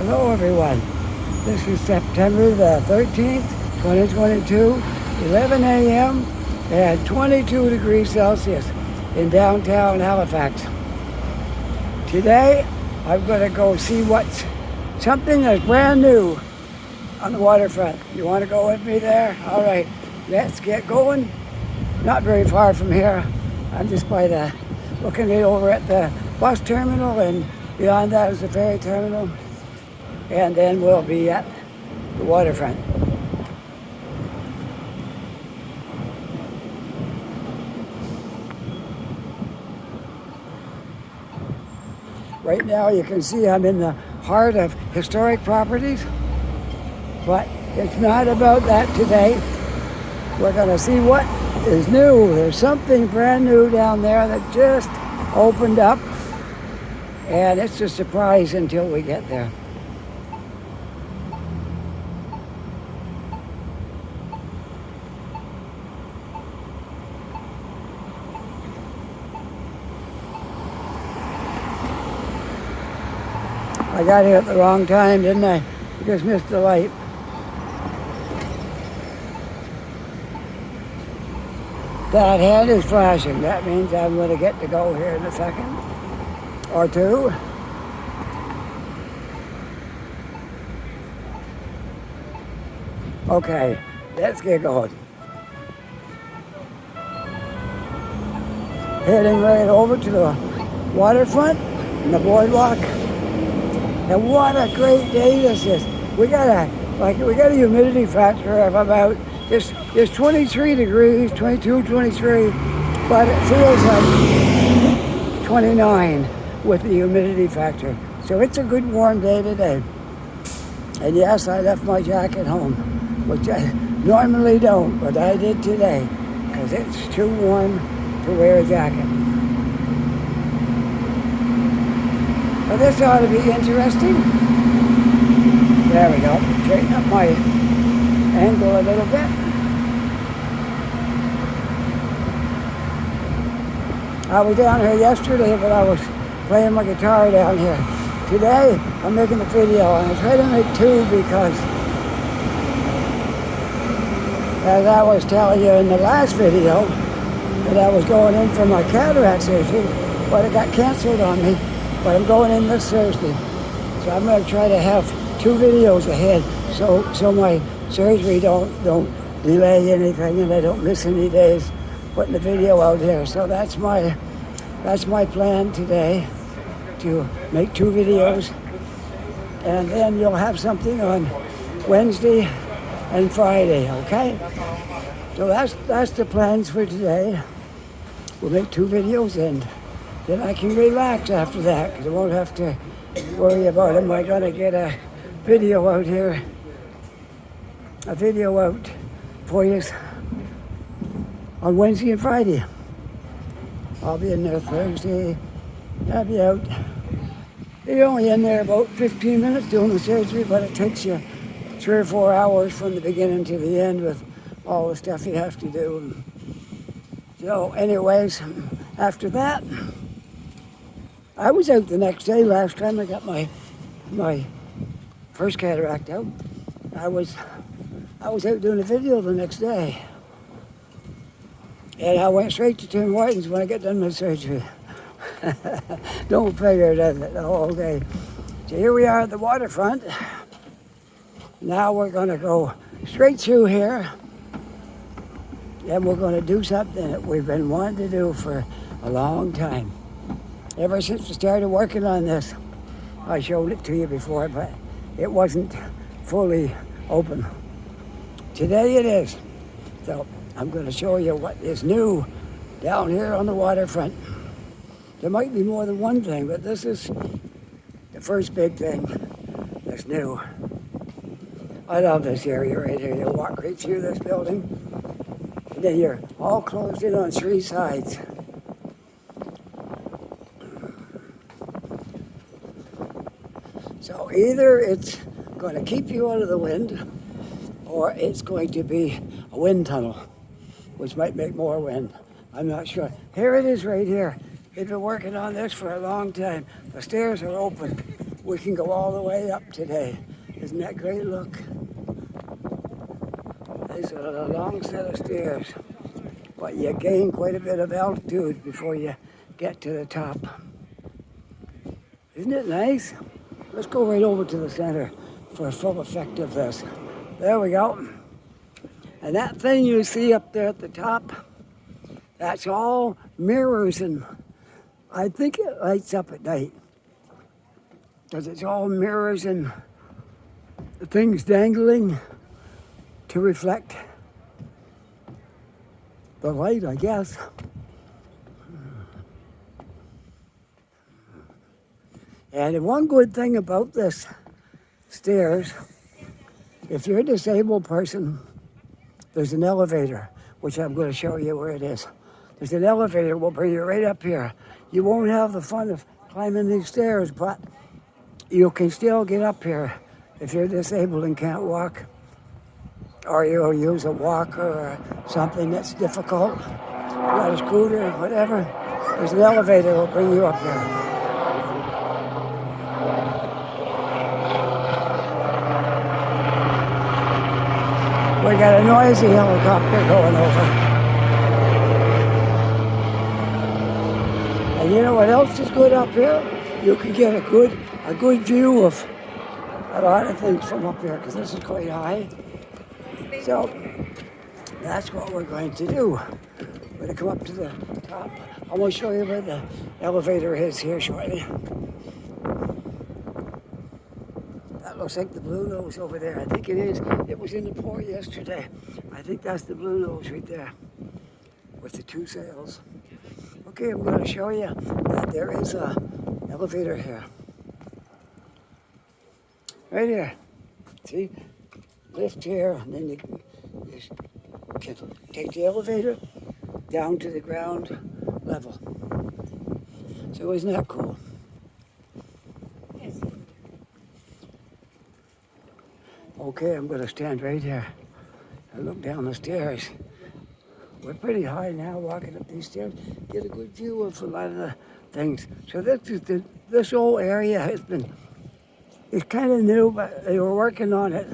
Hello everyone. This is September the 13th, 2022, 11 a.m. and 22 degrees Celsius in downtown Halifax. Today, I'm going to go see what's something that's brand new on the waterfront. You want to go with me there? All right, let's get going. Not very far from here. I'm just looking right over at the bus terminal, and beyond that is the ferry terminal. And then we'll be at the waterfront. Right now you can see I'm in the heart of historic properties, but it's not about that today. We're going to see what is new. There's something brand new down there that just opened up, and it's a surprise until we get there. I got here at the wrong time, didn't I? I just missed the light. That hand is flashing. That means I'm going to get to go here in a second or two. Okay, let's get going. Heading right over to the waterfront and the boardwalk. And what a great day this is. We got a humidity factor of about, it's 23 degrees, 22, 23, but it feels like 29 with the humidity factor. So it's a good warm day today. And yes, I left my jacket home, which I normally don't, but I did today because it's too warm to wear a jacket. Well, this ought to be interesting. There we go. Straighten up my angle a little bit. I was down here yesterday, but I was playing my guitar down here. Today, I'm making a video, and I try to make two because, as I was telling you in the last video, that I was going in for my cataract surgery, but it got canceled on me. But I'm going in this Thursday, so I'm going to try to have two videos ahead, so my surgery don't delay anything, and I don't miss any days putting the video out there. So that's my plan today, to make two videos, and then you'll have something on Wednesday and Friday. Okay? So that's the plans for today. We'll make two videos, and then I can relax after that, because I won't have to worry about, am I going to get a video out here, a video out for you on Wednesday and Friday. I'll be in there Thursday. I'll be out. You're only in there about 15 minutes doing the surgery, but it takes you 3 or 4 hours from the beginning to the end with all the stuff you have to do. So anyways, after that, I was out the next day. Last time I got my first cataract out, I was out doing a video the next day, and I went straight to Tim Hortons when I got done with surgery. Don't figure, does it? Oh, okay. So here we are at the waterfront. Now we're going to go straight through here, and we're going to do something that we've been wanting to do for a long time. Ever since we started working on this, I showed it to you before, but it wasn't fully open. Today it is. So I'm going to show you what is new down here on the waterfront. There might be more than one thing, but this is the first big thing that's new. I love this area right here. You walk right through this building, and then you're all closed in on 3 sides. So either it's going to keep you out of the wind, or it's going to be a wind tunnel, which might make more wind. I'm not sure. Here it is right here. They've been working on this for a long time. The stairs are open. we can go all the way up today. Isn't that great? Look. These are a long set of stairs, but you gain quite a bit of altitude before you get to the top. Isn't it nice? Let's go right over to the center for a full effect of this. There we go. And that thing you see up there at the top, that's all mirrors, and I think it lights up at night because it's all mirrors and things dangling to reflect the light, I guess. And one good thing about this stairs, if you're a disabled person, there's an elevator, which I'm going to show you where it is. There's an elevator, will bring you right up here. You won't have the fun of climbing these stairs, but you can still get up here if you're disabled and can't walk, or you'll use a walker or something that's difficult. You got a scooter or whatever. There's an elevator that will bring you up here. We got a noisy helicopter going over. And you know what else is good up here? You can get a good view of a lot of things from up here, because this is quite high. So that's what we're going to do. We're going to come up to the top. I'm going to show you where the elevator is here shortly. That looks like the Bluenose over there. I think it is. It was in the port yesterday. I think that's the Bluenose right there with the two sails. Okay, I'm going to show you that there is a elevator here. Right here. See? Lift here, and then you can take the elevator down to the ground level. So isn't that cool? Yes. Okay, I'm going to stand right here and look down the stairs. We're pretty high now, walking up these stairs. Get a good view of a lot of the things. So this whole area it's kind of new, but they were working on it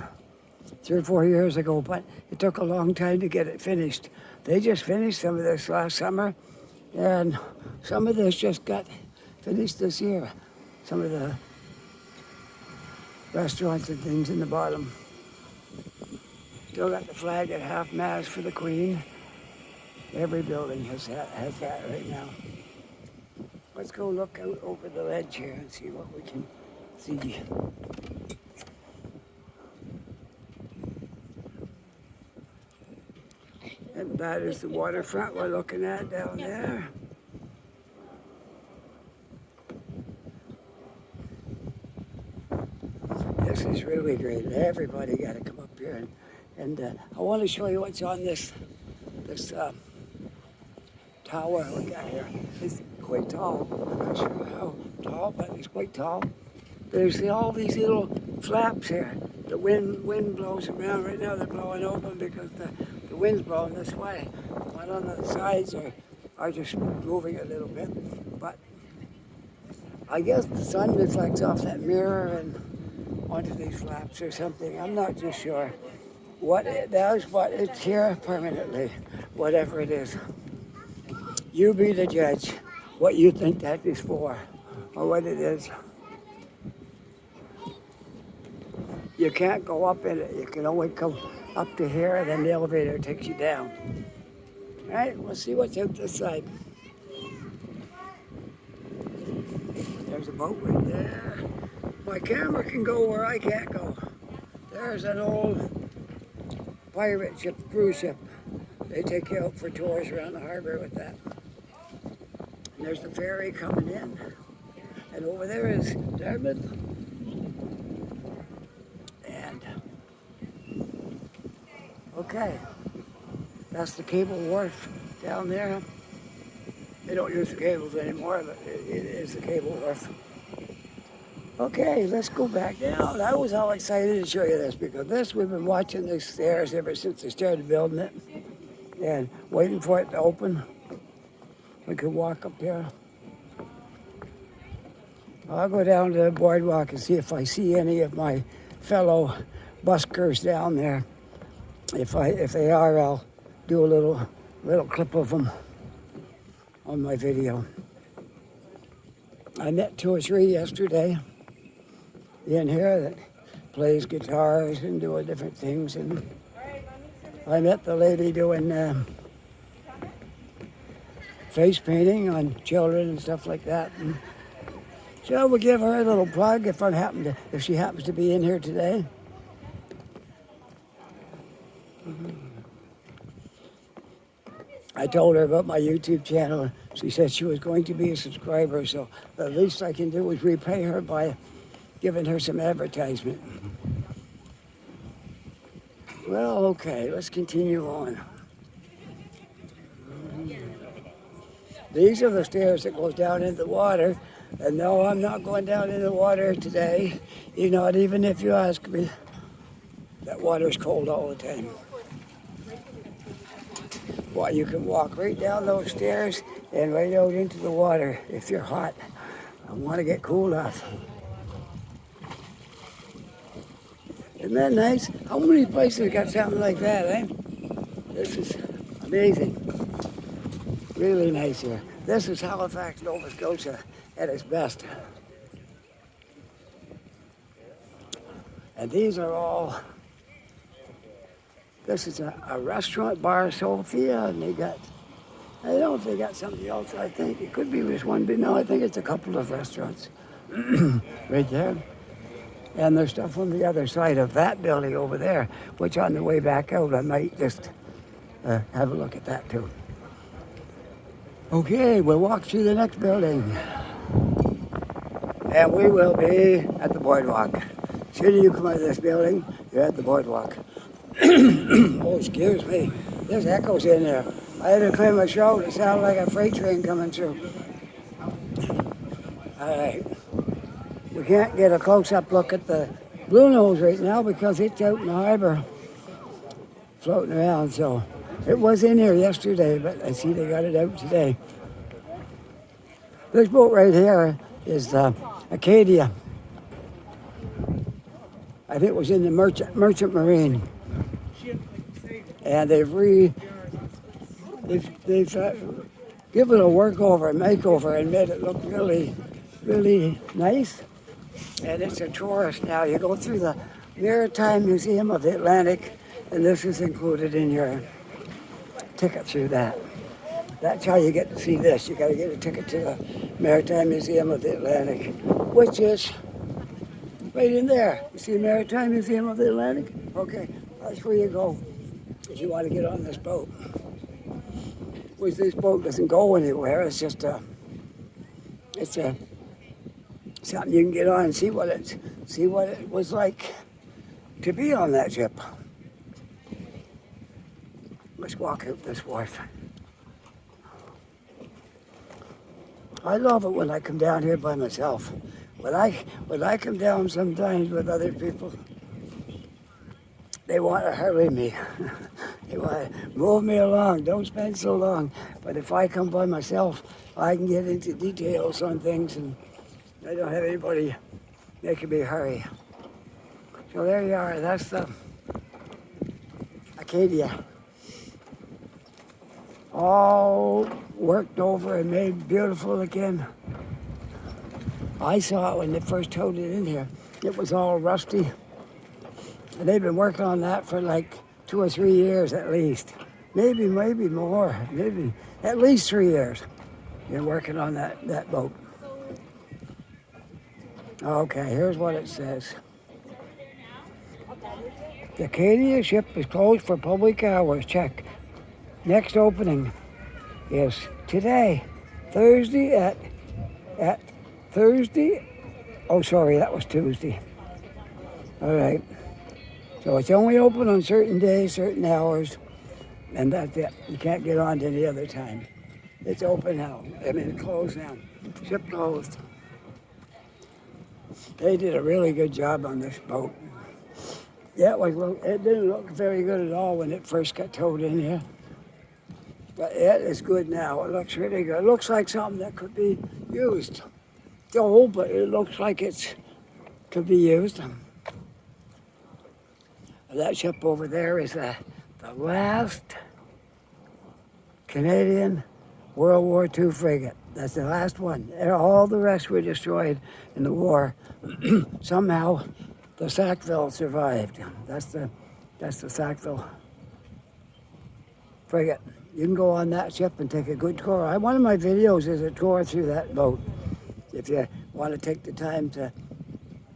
3 or 4 years ago, but it took a long time to get it finished. They just finished some of this last summer, and some of this just got finished this year. Some of the restaurants and things in the bottom. Still got the flag at half-mast for the Queen. Every building has that right now. Let's go look out over the ledge here and see what we can see. And that is the waterfront we're looking at down there. This is really great. Everybody got to come up here, and I want to show you what's on this tower we got here. It's quite tall. I'm not sure how tall, but it's quite tall. There's all these little flaps here. The wind blows around. Right now they're blowing open because the wind's blowing this way. But on the sides are just moving a little bit. But I guess the sun reflects off that mirror and onto these flaps or something. I'm not too sure what it does, but it's here permanently, whatever it is. You be the judge what you think that is for or what it is. You can't go up in it. You can only come up to here, and then the elevator takes you down. All right, we'll see what's out this side. There's a boat right there. My camera can go where I can't go. There's an old pirate ship, cruise ship. They take you out for tours around the harbor with that. And there's the ferry coming in. And over there is Dartmouth. And, okay, that's the cable wharf down there. They don't use the cables anymore, but it is the cable wharf. Okay, let's go back down. I was all excited to show you this because we've been watching these stairs ever since they started building it and waiting for it to open. We could walk up here. I'll go down to the boardwalk and see if I see any of my fellow buskers down there. If they are, I'll do a little clip of them on my video. I met 2 or 3 yesterday in here that plays guitars and doing different things, and I met the lady doing face painting on children and stuff like that. And so we'll give her a little plug if she happens to be in here today. I told her about my YouTube channel. She said she was going to be a subscriber, so the least I can do is repay her by giving her some advertisement. Well, okay, let's continue on. These are the stairs that goes down into the water. And no, I'm not going down in the water today. Not even if you ask me. That water's cold all the time. Well, you can walk right down those stairs and right out into the water if you're hot and want to get cooled off. Isn't that nice? How many places got something like that, eh? This is amazing. Really nice here. This is Halifax, Nova Scotia at its best. And these are all, this is a restaurant, Bar Sophia, and they got, I don't know if they got something else. I think it could be just one, but no, I think it's a couple of restaurants right there. And there's stuff on the other side of that building over there, which on the way back out, I might just have a look at that too. Okay, we'll walk through the next building. And we will be at the boardwalk. As soon as you come out of this building, you're at the boardwalk. Oh, excuse me. There's echoes in there. I had to clear my throat. It sounded like a freight train coming through. All right. We can't get a close-up look at the Bluenose right now because it's out in the harbor floating around. So it was in here yesterday, but I see they got it out today. This boat right here is Acadia. I think it was in the Merchant Marine. And they've given a workover, a makeover, and made it look really, really nice. And it's a tourist now. You go through the Maritime Museum of the Atlantic, and this is included in your ticket through that. That's how you get to see this. You got to get a ticket to the Maritime Museum of the Atlantic, which is right in there. You see the Maritime Museum of the Atlantic? Okay, that's where you go if you want to get on this boat. Which this boat doesn't go anywhere. It's just something you can get on and see what it was like to be on that ship. Let's walk out this wharf. I love it when I come down here by myself. When I come down sometimes with other people, they want to hurry me. They want to move me along. Don't spend so long. But if I come by myself, I can get into details on things, and I don't have anybody making me hurry. So there you are. That's the Acadia. All worked over and made beautiful again. I saw it when they first towed it in here. It was all rusty. And they've been working on that for like 2 or 3 years at least. Maybe more. Maybe at least 3 years. Been working on that boat. Okay, here's what it says. The Acadia ship is closed for public hours. Check. Next opening is today, Thursday at Thursday. Oh, sorry, that was Tuesday. All right. So it's only open on certain days, certain hours, and that's it. You can't get on to any other time. It's open now. I mean, it's closed now. Ship closed. They did a really good job on this boat. Yeah, it didn't look very good at all when it first got towed in here. But it is good now. It looks really good. It looks like something that could be used. old, but it looks like it's could be used. That ship over there is the last Canadian World War II frigate. That's the last one. All the rest were destroyed in the war. Somehow, the Sackville survived. That's the Sackville frigate. You can go on that ship and take a good tour. One of my videos is a tour through that boat. If you want to take the time to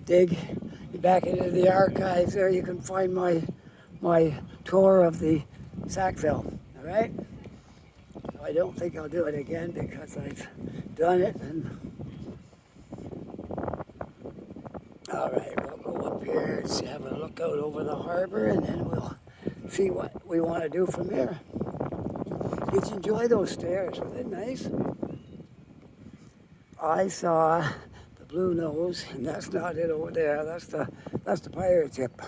dig back into the archives there, you can find my tour of the Sackville. All right? I don't think I'll do it again because I've done it. And all right, we'll go up here and have a look out over the harbor, and then we'll see what we want to do from here. Did you enjoy those stairs? Were they nice? I saw the Bluenose, and that's not it over there. That's the pirate ship.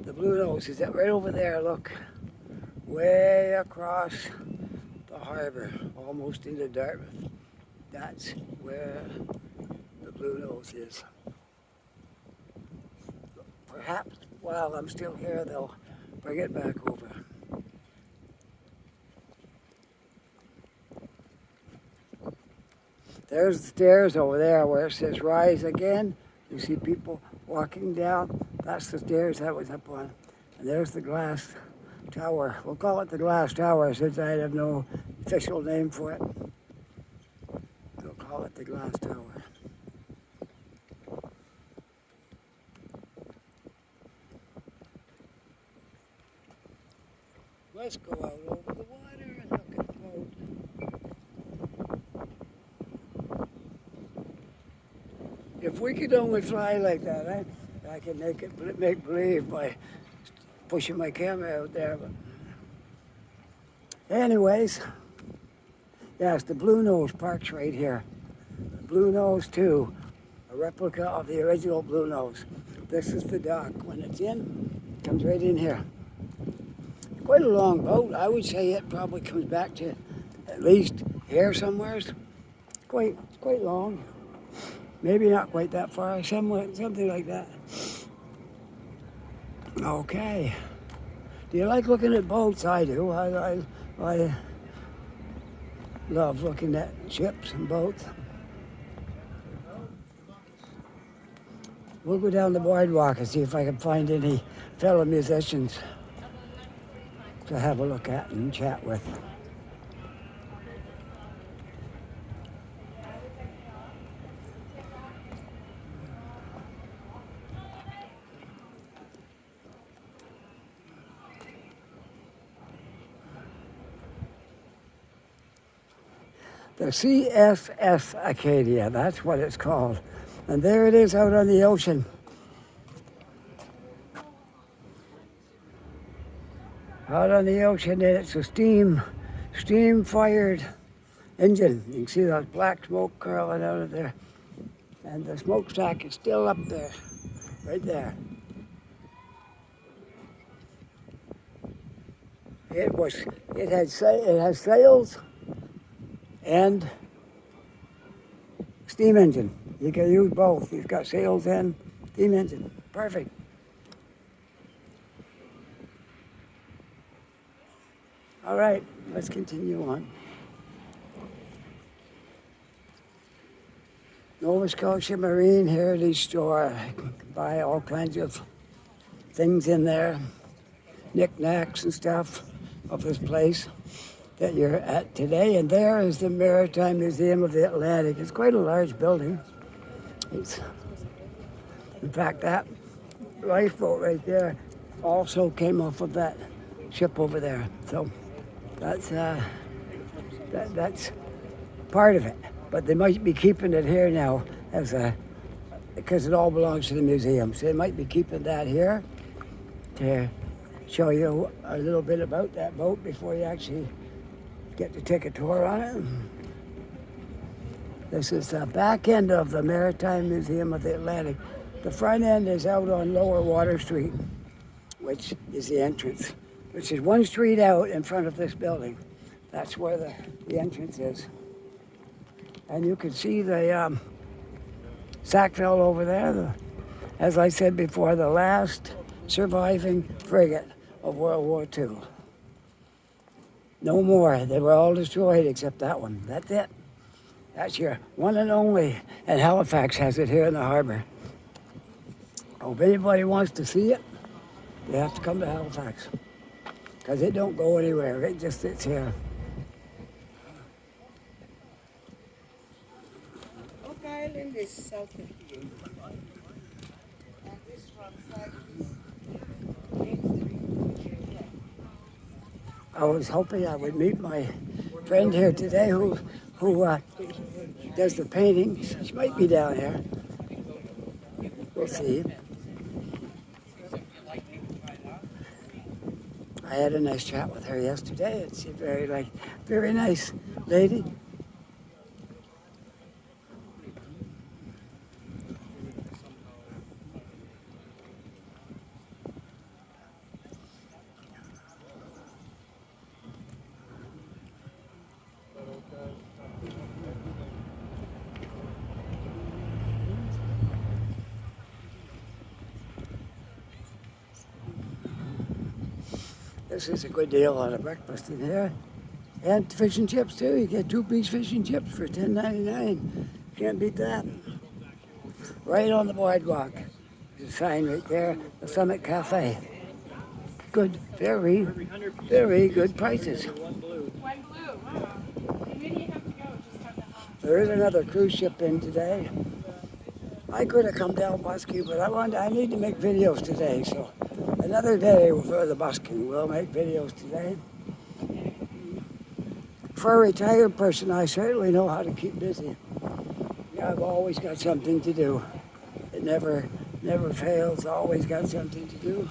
The Bluenose is that right over there. Look, way across the harbor, almost into Dartmouth. That's where the Bluenose is. Perhaps while I'm still here, they'll bring it back over. There's the stairs over there where it says rise again. You see people walking down. That's the stairs that was up on. And there's the glass tower. We'll call it the glass tower since I have no official name for it. We'll call it the glass tower. Let's go out over the water and look at the boat. If we could only fly like that, I could make believe by pushing my camera out there. But anyways, yes, the Bluenose parks right here. The Bluenose II, a replica of the original Bluenose. This is the dock. When it's in, it comes right in here. Quite a long boat. I would say it probably comes back to at least here somewhere. It's quite long. Maybe not quite that far, something like that. Okay. Do you like looking at boats? I do. I love looking at ships and boats. We'll go down the boardwalk and see if I can find any fellow musicians to have a look at and chat with. The CSS Acadia, that's what it's called. And there it is out on the ocean. Out on the ocean, and it's a steam-fired engine. You can see that black smoke curling out of there. And the smokestack is still up there, right there. It has sails and steam engine. You can use both. You've got sails and steam engine. Perfect. All right, let's continue on. Nova Scotia Marine Heritage Store. You can buy all kinds of things in there, knickknacks and stuff of this place that you're at today. And there is the Maritime Museum of the Atlantic. It's quite a large building. In fact, that lifeboat right there also came off of that ship over there. So that's part of it. But they might be keeping it here now because it all belongs to the museum. So they might be keeping that here to show you a little bit about that boat before you actually get to take a tour on it. This is the back end of the Maritime Museum of the Atlantic. The front end is out on Lower Water Street, which is the entrance, which is one street out in front of this building. That's where the entrance is. And you can see the Sackville over there, as I said before, the last surviving frigate of World War II. No more. They were all destroyed except that one. That's it. That's your one and only. And Halifax has it here in the harbor. Oh, if anybody wants to see it, you have to come to Halifax. Because it don't go anywhere. It just sits here. Oak Island is south of here. And this one side is Main Street. I was hoping I would meet my friend here today who does the painting. She might be down here. We'll see. I had a nice chat with her yesterday. It's a very nice lady. This is a good deal on a breakfast in here. And fish and chips too. You get 2-piece fish and chips for $10.99. Can't beat that. Right on the boardwalk. There's a sign right there, the Summit Cafe. Good, very good prices. One blue. Wow. Where do you have to go? Just on the There is another cruise ship in today. I could have come down busking, but I need to make videos today, so another day for the busking. We'll make videos today. For a retired person, I certainly know how to keep busy. I've always got something to do. It never fails. Always got something to do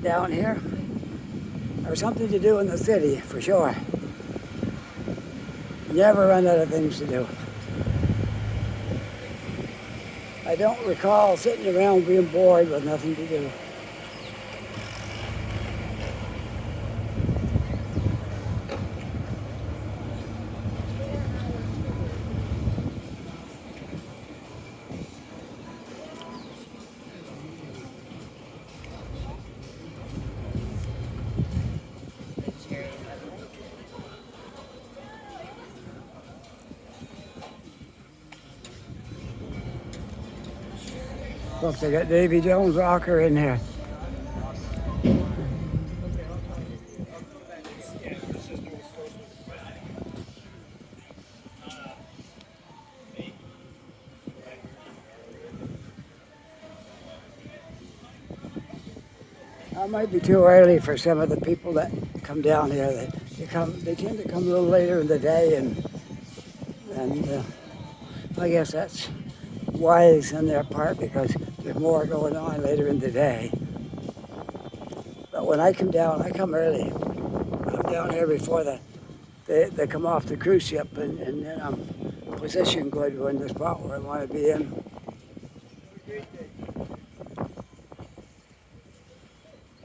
down here, or something to do in the city for sure. Never run out of things to do. I don't recall sitting around being bored with nothing to do. Look, they got Davy Jones rocker in here. It might be too early for some of the people that come down here. They tend to come a little later in the day, and I guess that's wise on their part because there's more going on later in the day. But when I come down, I come early. I'm down here before they come off the cruise ship, and then I'm positioned good in the spot where I want to be in.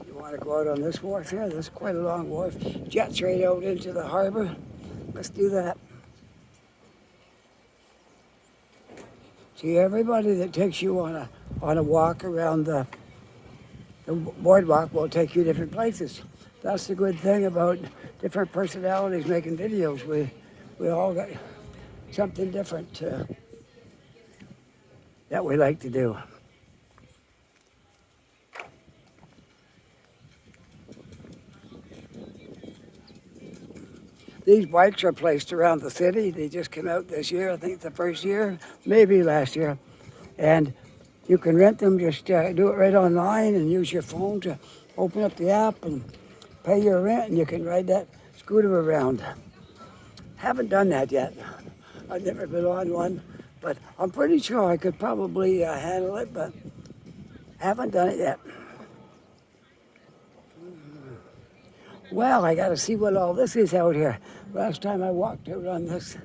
You want to go out on this wharf here? This is quite a long wharf. Jets right out into the harbor. Let's do that. See, everybody that takes you on a walk around the boardwalk will take you different places. That's the good thing about different personalities making videos. We all got something different that we like to do. These bikes are placed around the city. They just came out this year. I think the first year, maybe last year. And you can rent them, just do it right online and use your phone to open up the app and pay your rent, and you can ride that scooter around. Haven't done that yet. I've never been on one, but I'm pretty sure I could probably handle it, but haven't done it yet. Well, I got to see what all this is out here. Last time I walked out on this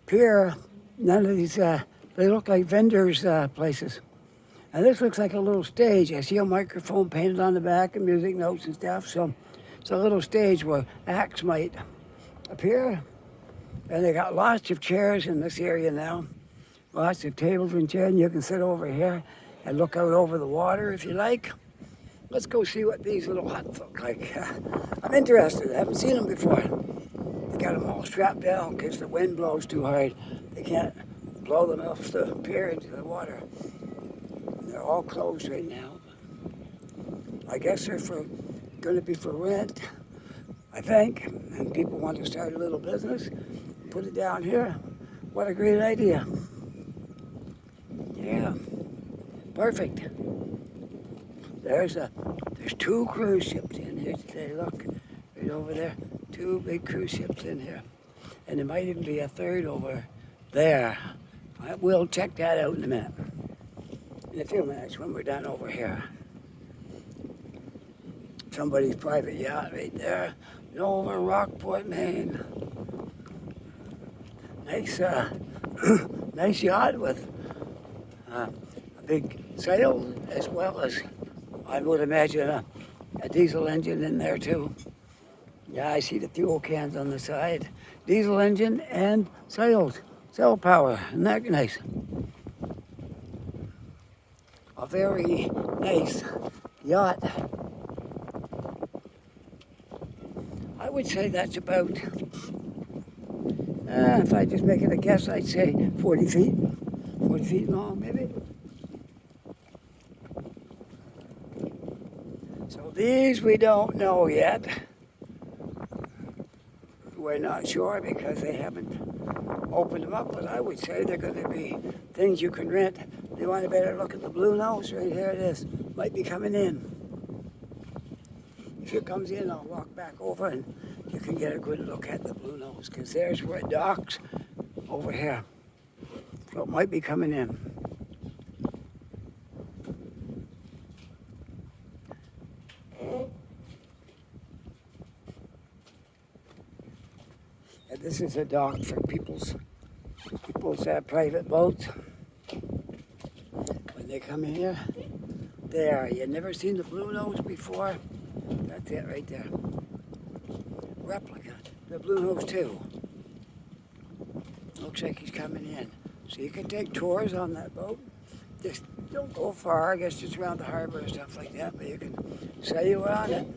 pier, none of these, they look like vendors' places. And this looks like a little stage. I see a microphone painted on the back and music notes and stuff. So it's a little stage where acts might appear. And they got lots of chairs in this area now. Lots of tables and chairs. You can sit over here and look out over the water if you like. Let's go see what these little huts look like. I'm interested. I haven't seen them before. They got them all strapped down because the wind blows too hard. They can't blow them off the pier into the water. They're all closed right now. I guess they're going to be for rent, I think. And people want to start a little business, put it down here. What a great idea. Yeah, perfect. There's 2 cruise ships in here today. Look, right over there. 2 big cruise ships in here. And there might even be a third over there. We'll check that out in a minute. In a few minutes when we're done over here. Somebody's private yacht right there. Over Rockport, Maine. Nice, nice yacht with a big sail as well as, I would imagine, a diesel engine in there too. Yeah, I see the fuel cans on the side. Diesel engine and sail power. Isn't that nice? A very nice yacht. I would say that's about, if I just make it a guess, I'd say 40 feet. 40 feet long, maybe. So these we don't know yet. We're not sure because they haven't opened them up, but I would say they're going to be things you can rent. You want a better look at the Bluenose? Right here it is. Might be coming in. If it comes in, I'll walk back over and you can get a good look at the Bluenose because there's where it docks over here. So it might be coming in. And this is a dock for people's private boats. When they come in here, there. You've never seen the Bluenose before? That's it right there. Replica, the Bluenose II. Looks like he's coming in. So you can take tours on that boat. Just don't go far, I guess just around the harbor and stuff like that, but you can say you were on it.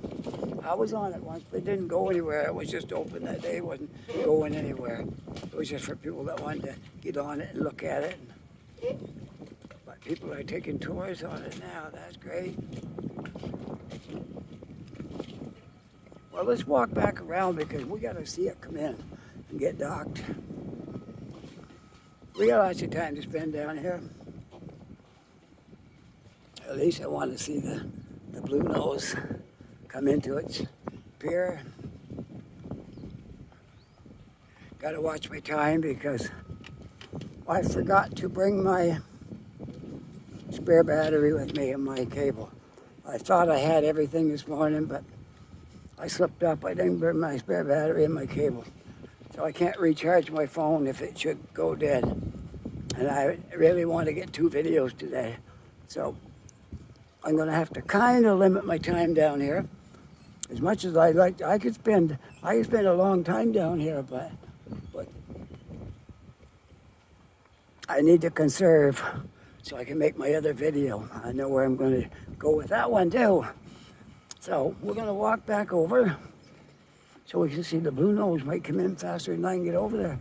I was on it once, but it didn't go anywhere. It was just open that day. It wasn't going anywhere. It was just for people that wanted to get on it and look at it. But people are taking tours on it now. That's great. Well, let's walk back around because we got to see it come in and get docked. We got lots of time to spend down here. At least I want to see the Bluenose come into its pier. Got to watch my time because I forgot to bring my spare battery with me and my cable. I thought I had everything this morning, but I slipped up. I didn't bring my spare battery and my cable. So I can't recharge my phone if it should go dead. And I really want to get 2 videos today. So I'm going to have to kind of limit my time down here. As much as I'd like to, I could spend a long time down here, but I need to conserve so I can make my other video. I know where I'm going to go with that one too. So we're going to walk back over so we can see the Bluenose might come in faster than I can get over there.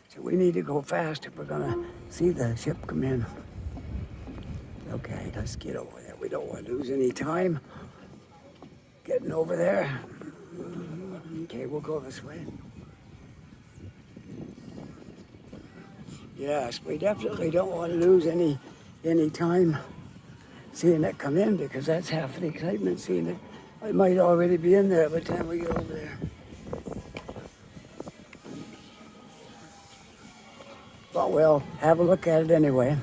So we need to go fast if we're going to see the ship come in. Okay, let's get over there. We don't want to lose any time getting over there. Okay, we'll go this way. Yes, we definitely don't want to lose any time seeing it come in because that's half the excitement, seeing it. It might already be in there by the time we get over there. But we'll have a look at it anyway.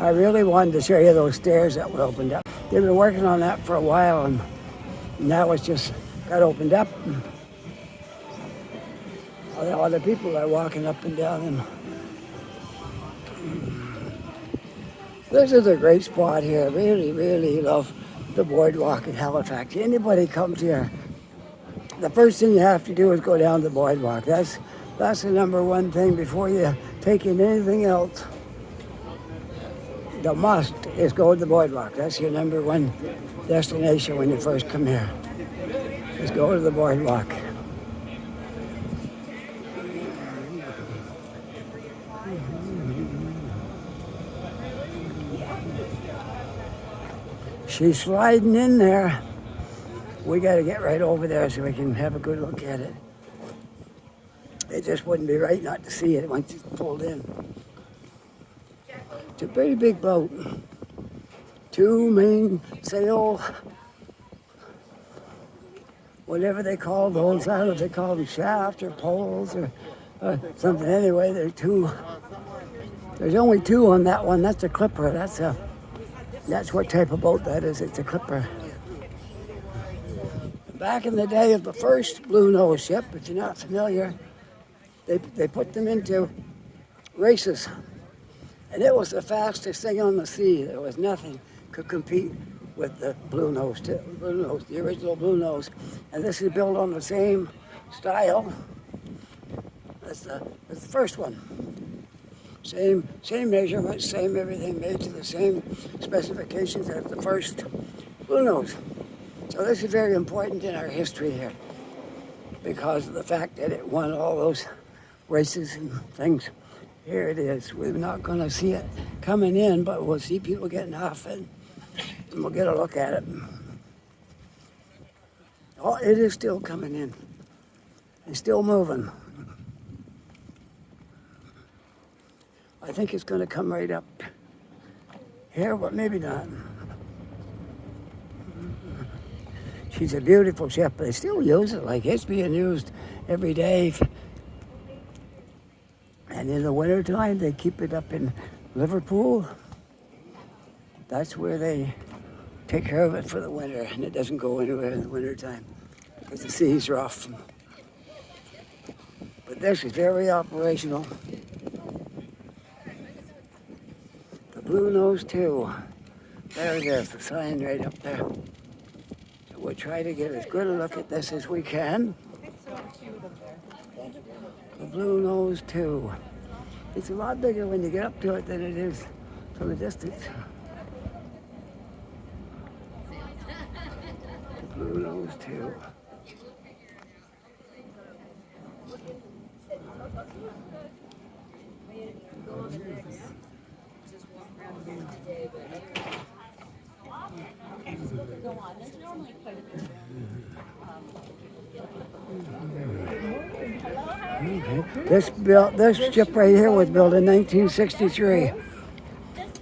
I really wanted to show you those stairs that were opened up. They've been working on that for a while, and now it's just got opened up. All the people are walking up and down them. This is a great spot here. Really, really love the Boardwalk in Halifax. Anybody comes here, the first thing you have to do is go down the boardwalk. That's the number one thing before you take in anything else. The must is go to the boardwalk. That's your number one destination when you first come here. Just go to the boardwalk. She's sliding in there. We got to get right over there so we can have a good look at it. It just wouldn't be right not to see it once it's pulled in. It's a pretty big boat. 2 main sail, whatever they call those. I don't know if they call them shaft or poles or something. Anyway, there's only 2 on that one. That's a clipper. That's what type of boat that is. It's a clipper. Back in the day of the first Bluenose ship, if you're not familiar, they put them into races. And it was the fastest thing on the sea. There was nothing could compete with the Bluenose II, the original Bluenose. And this is built on the same style as the first one. Same measurements, same everything, made to the same specifications as the first Bluenose. So this is very important in our history here because of the fact that it won all those races and things. Here it is. We're not going to see it coming in, but we'll see people getting off it, and we'll get a look at it. Oh, it is still coming in. It's still moving. I think it's going to come right up here, but maybe not. She's a beautiful ship. They still use it like it's being used every day. And in the wintertime, they keep it up in Liverpool. That's where they take care of it for the winter, and it doesn't go anywhere in the wintertime because the sea's rough. But this is very operational. The Bluenose II. There it is, the sign right up there. So we'll try to get as good a look at this as we can. The Bluenose II. It's a lot bigger when you get up to it than it is from a distance. The Bluenose II. Okay. This ship right here was built in 1963.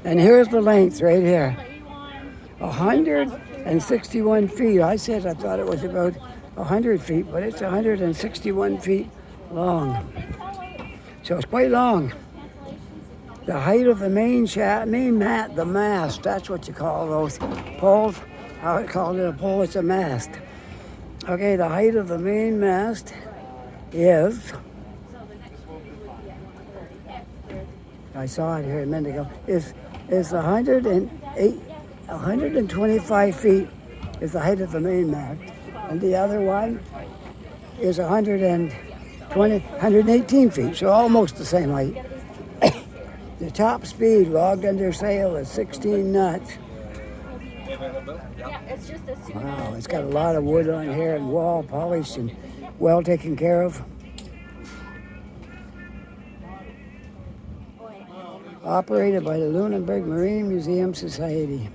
And here's the length right here. 161 feet. I thought it was about 100 feet, but it's 161 feet long. So it's quite long. The height of the the mast, that's what you call those poles. How it called it a pole, it's a mast. Okay, the height of the main mast is, I saw it here a minute ago, is 125 feet is the height of the main mast. And the other one is 118 feet, so almost the same height. The top speed logged under sail is 16 knots. Wow, it's got a lot of wood on here and wall polished and well taken care of. Operated by the Lunenburg Marine Museum Society.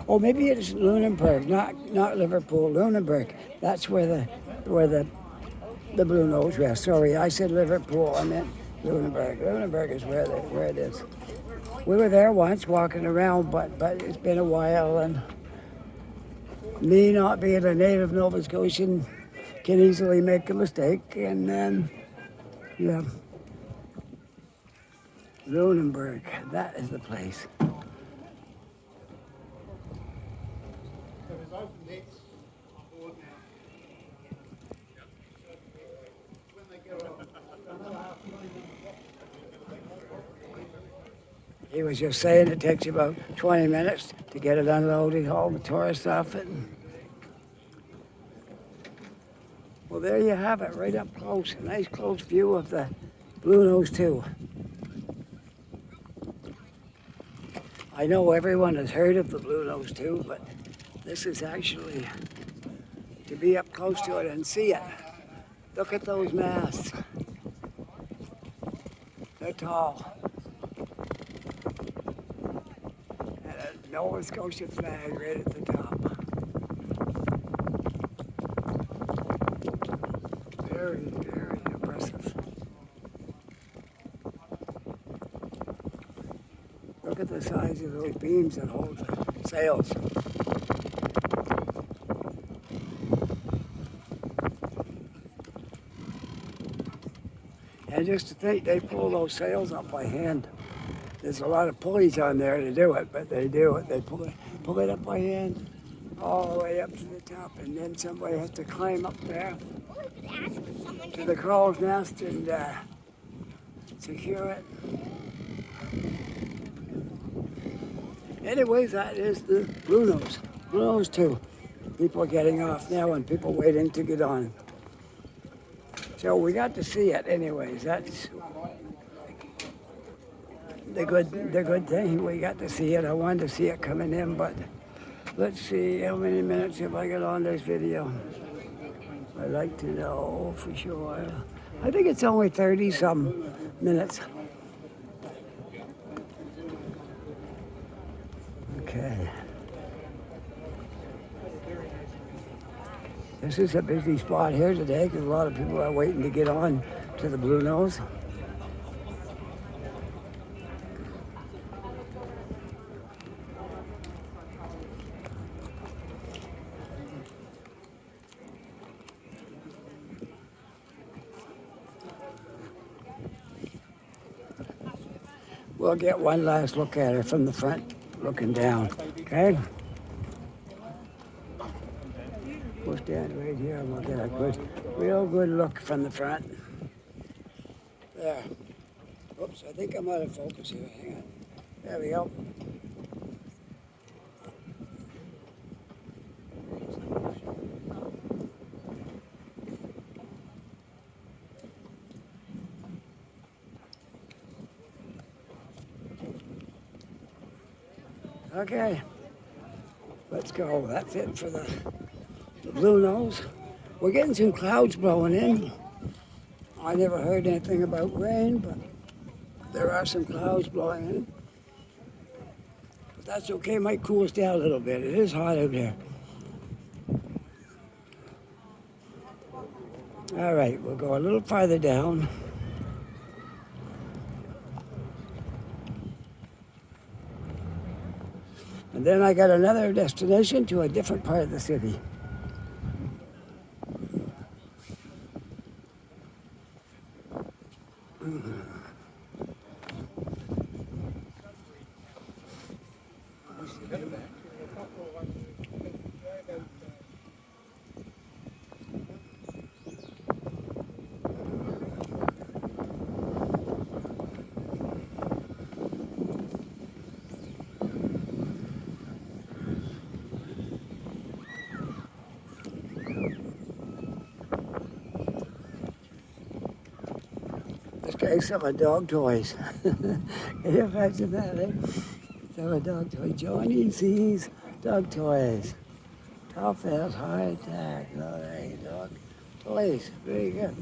Oh, maybe it's Lunenburg, not Liverpool. Lunenburg. That's where the Bluenose rests. Sorry, I said Liverpool. I meant Lunenburg. Lunenburg is where it is. We were there once walking around, but it's been a while, and me not being a native Nova Scotian can easily make a mistake, and then, yeah. Lunenburg, that is the place. He was just saying it takes you about 20 minutes to get it unloaded, all the tourists off it. So there you have it, right up close. A nice close view of the Bluenose II. I know everyone has heard of the Bluenose II, but this is actually to be up close to it and see it. Look at those masts. They're tall. And a Nova Scotia flag right at the top. Very, very impressive. Look at the size of those beams that hold the sails. And just to think they pull those sails up by hand. There's a lot of pulleys on there to do it, but they do it. They pull it up by hand all the way up to the top, and then somebody has to climb up there to the crow's nest and secure it. Anyways, that is the Bluenose II. People are getting off now and people waiting to get on. So we got to see it anyways. That's the good thing. We got to see it. I wanted to see it coming in, but let's see how many minutes have I got on this video. I'd like to know for sure. I think it's only 30-some minutes. Okay. This is a busy spot here today because a lot of people are waiting to get on to the Bluenose. We'll get one last look at her from the front, looking down, okay? We'll stand right here and we'll get a real good look from the front. There. Oops, I think I'm out of focus here. Hang on. There we go. Okay, let's go. That's it for the Bluenose. We're getting some clouds blowing in. I never heard anything about rain, but there are some clouds blowing in. But that's okay, might cool us down a little bit. It is hot out here. All right, we'll go a little farther down. And then I got another destination to a different part of the city. Guys selling dog toys. Can you imagine that, eh? Selling dog toys. Johnny C's dog toys. Top ass, high attack. Oh, there you go. Dog toys. Very good.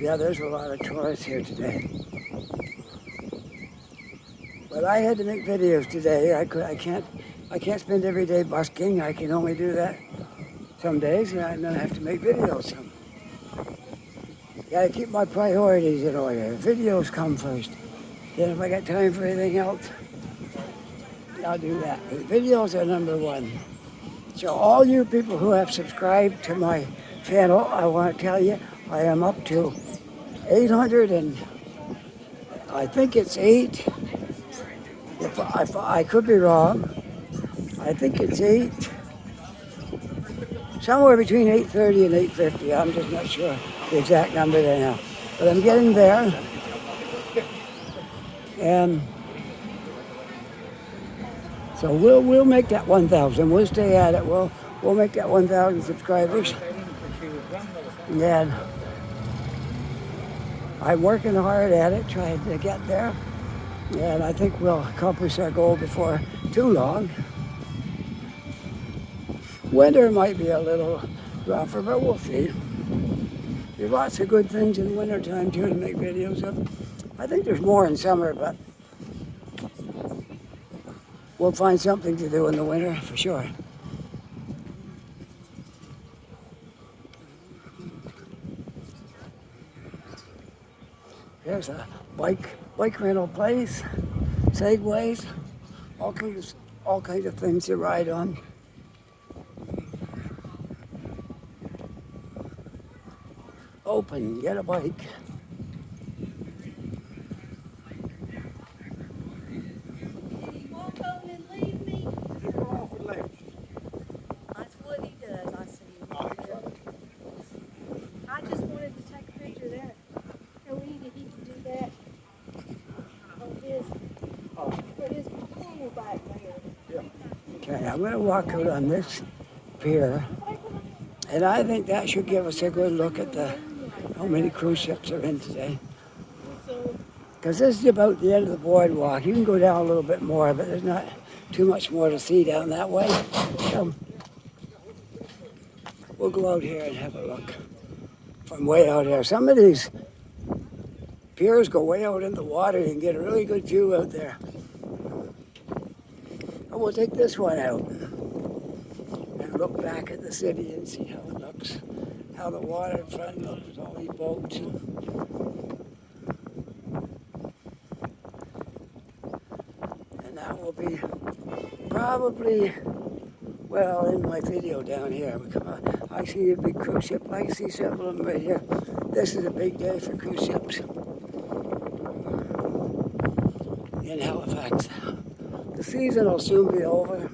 Yeah, there's a lot of tourists here today. But I had to make videos today. I can't spend every day busking. I can only do that some days, and then I have to make videos. Gotta keep my priorities in order. Videos come first. Then if I got time for anything else, I'll do that. But videos are number one. So all you people who have subscribed to my channel, I want to tell you, I am up to 800 and I think it's 8. If I could be wrong. I think it's 8. Somewhere between 830 and 850. I'm just not sure the exact number there now. But I'm getting there. And so we'll make that 1,000. We'll stay at it. We'll make that 1,000 subscribers. And I'm working hard at it, trying to get there. And I think we'll accomplish our goal before too long. Winter might be a little rougher, but we'll see. There's lots of good things in wintertime too to make videos of. I think there's more in summer, but we'll find something to do in the winter for sure. There's a bike rental place, segways, all kinds of things to ride on. Open, get a bike. Did he walk home and leave me? He go off and left. That's what he does, I see. I just wanted to take a picture there. And he can do that on his pool back there. Okay, I'm going to walk out on this pier, and I think that should give us a good look at how many cruise ships are in today. Because this is about the end of the boardwalk. You can go down a little bit more, but there's not too much more to see down that way. So we'll go out here and have a look from way out here. Some of these piers go way out in the water. You can get a really good view out there. And we'll take this one out and look back at the city and see how it looks, how the waterfront looks with all these boats. And that will be probably, well, in my video down here. I see a big cruise ship. I see several of them right here. This is a big day for cruise ships in Halifax. The season will soon be over.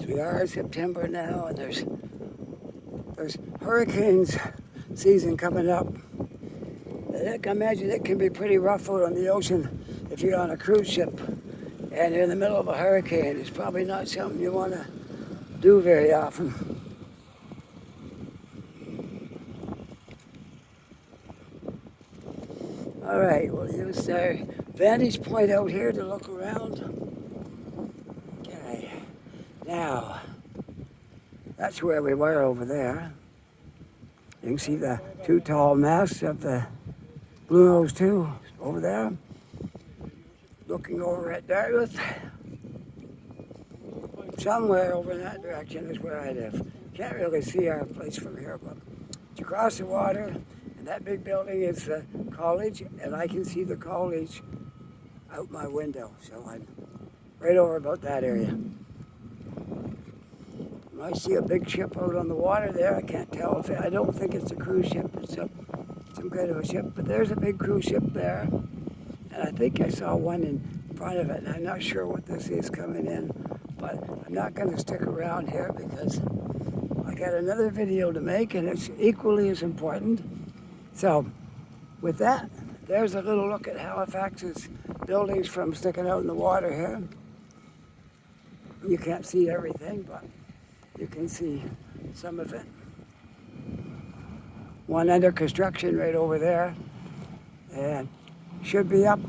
We are in September now, and there's hurricanes season coming up. I can imagine it can be pretty rough out on the ocean if you're on a cruise ship and you're in the middle of a hurricane. It's probably not something you want to do very often. All right, we'll use our vantage point out here to look around. Okay, now, that's where we were over there. You can see the two tall masts of the Bluenose II over there. Looking over at Dartmouth. Somewhere over in that direction is where I live. Can't really see our place from here, but it's across the water, and that big building is the college, and I can see the college out my window, so I'm right over about that area. I see a big ship out on the water there. I can't tell if I don't think it's a cruise ship. It's some kind of a ship, but there's a big cruise ship there, and I think I saw one in front of it, and I'm not sure what this is coming in, but I'm not going to stick around here because I got another video to make, and it's equally as important. So with that, there's a little look at Halifax's buildings from sticking out in the water here. You can't see everything, but you can see some of it. One under construction right over there, and should be up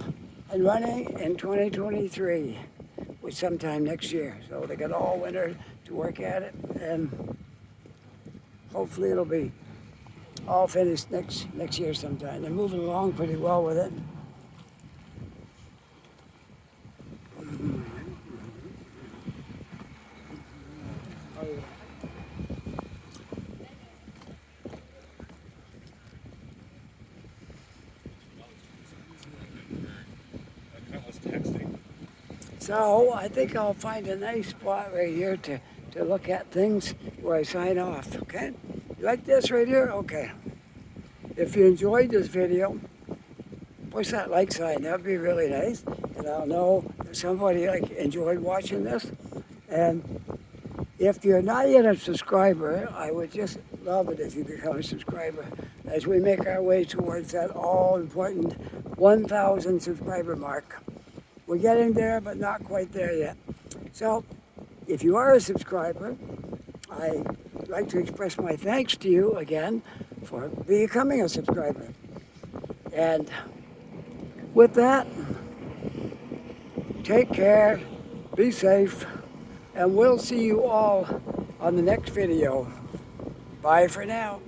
and running in 2023, which sometime next year. So they got all winter to work at it, and hopefully it'll be all finished next year sometime. They're moving along pretty well with it. I was texting. So I think I'll find a nice spot right here to look at things where I sign off, okay? You like this right here? Okay. If you enjoyed this video, push that like sign. That would be really nice. And I'll know that somebody like enjoyed watching this. And if you're not yet a subscriber, I would just love it if you become a subscriber as we make our way towards that all-important 1,000 subscriber mark. We're getting there, but not quite there yet. So, if you are a subscriber, I'd like to express my thanks to you again for becoming a subscriber. And with that, take care, be safe, and we'll see you all on the next video. Bye for now.